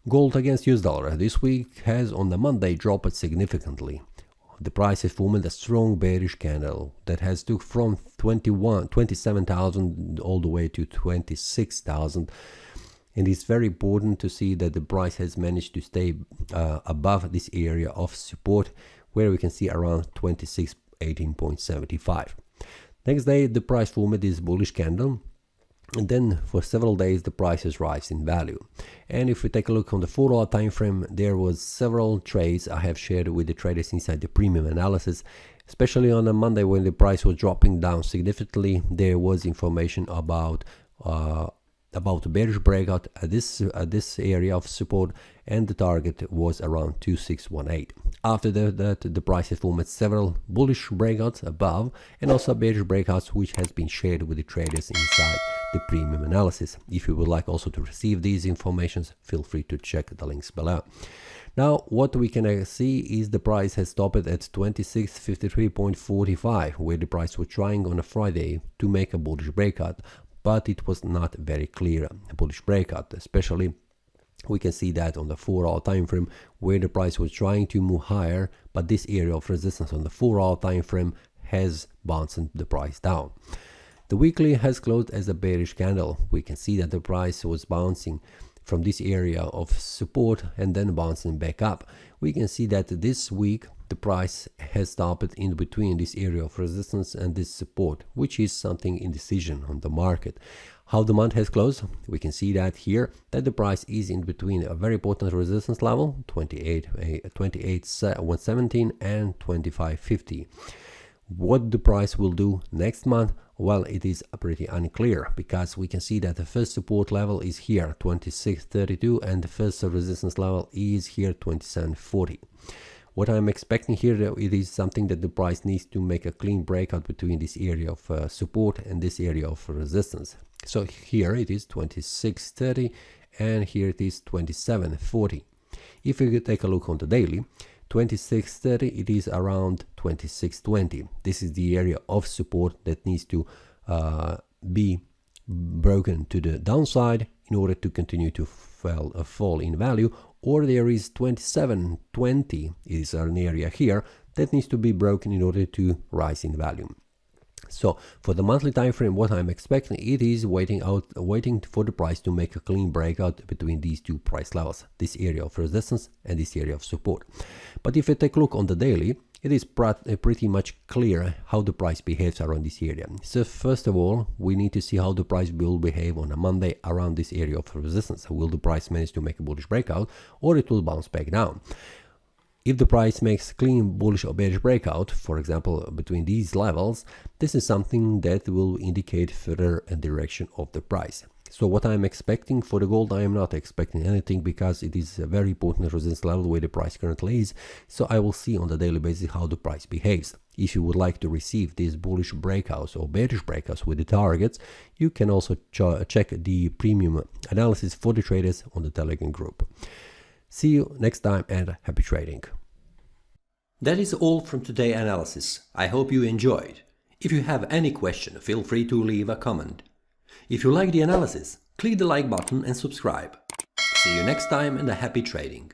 Gold against US dollar this week has on the Monday dropped significantly. The price has formed a strong bearish candle that has took from 27,000 all the way to 26,000. And it's very important to see that the price has managed to stay above this area of support, where we can see around 2618.75. Next day, the price formed this bullish candle, and then for several days the price has risen in value. And if we take a look on the 4-hour time frame, there was several trades I have shared with the traders inside the premium analysis. Especially on a Monday when the price was dropping down significantly, there was information about bearish breakout at this area of support, and the target was around 2618. After that, the price has formed several bullish breakouts above and also bearish breakouts, which has been shared with the traders inside the premium analysis. If you would like also to receive these informations, feel free to check the links below. Now, what we can see is the price has stopped at 2653.45, where the price was trying on a Friday to make a bullish breakout, but it was not very clear a bullish breakout. Especially we can see that on the 4-hour time frame, where the price was trying to move higher, but this area of resistance on the 4-hour time frame has bounced the price down. The weekly has closed as a bearish candle. We can see that the price was bouncing from this area of support and then bouncing back up. We can see that this week the price has stopped in between this area of resistance and this support, which is something indecision on the market. How the month has closed, we can see that here, that the price is in between a very important resistance level, 28,117 and 2550. What the price will do next month, well, it is pretty unclear, because we can see that the first support level is here, 2632, and the first resistance level is here, 2740. What I'm expecting here, it is something that the price needs to make a clean breakout between this area of support and this area of resistance. So here it is 2630 and here it is 2740. If we take a look on the daily, 2630, it is around 2620. This is the area of support that needs to be broken to the downside in order to continue to fall in value, or there is 2720 is an area here that needs to be broken in order to rise in value. So for the monthly time frame, what I'm expecting, it is waiting for the price to make a clean breakout between these two price levels, this area of resistance and this area of support. But if you take a look on the daily, it is pretty much clear how the price behaves around this area. So first of all, we need to see how the price will behave on a Monday around this area of resistance. Will the price manage to make a bullish breakout, or it will bounce back down? If the price makes clean bullish or bearish breakout, for example, between these levels, this is something that will indicate further direction of the price. So what I'm expecting for the gold, I am not expecting anything, because it is a very important resistance level where the price currently is. So I will see on the daily basis how the price behaves. If you would like to receive these bullish breakouts or bearish breakouts with the targets, you can also check the premium analysis for the traders on the Telegram group. See you next time and happy trading. That is all from today's analysis. I hope you enjoyed. If you have any question, feel free to leave a comment. If you like the analysis, click the like button and subscribe. See you next time and a happy trading.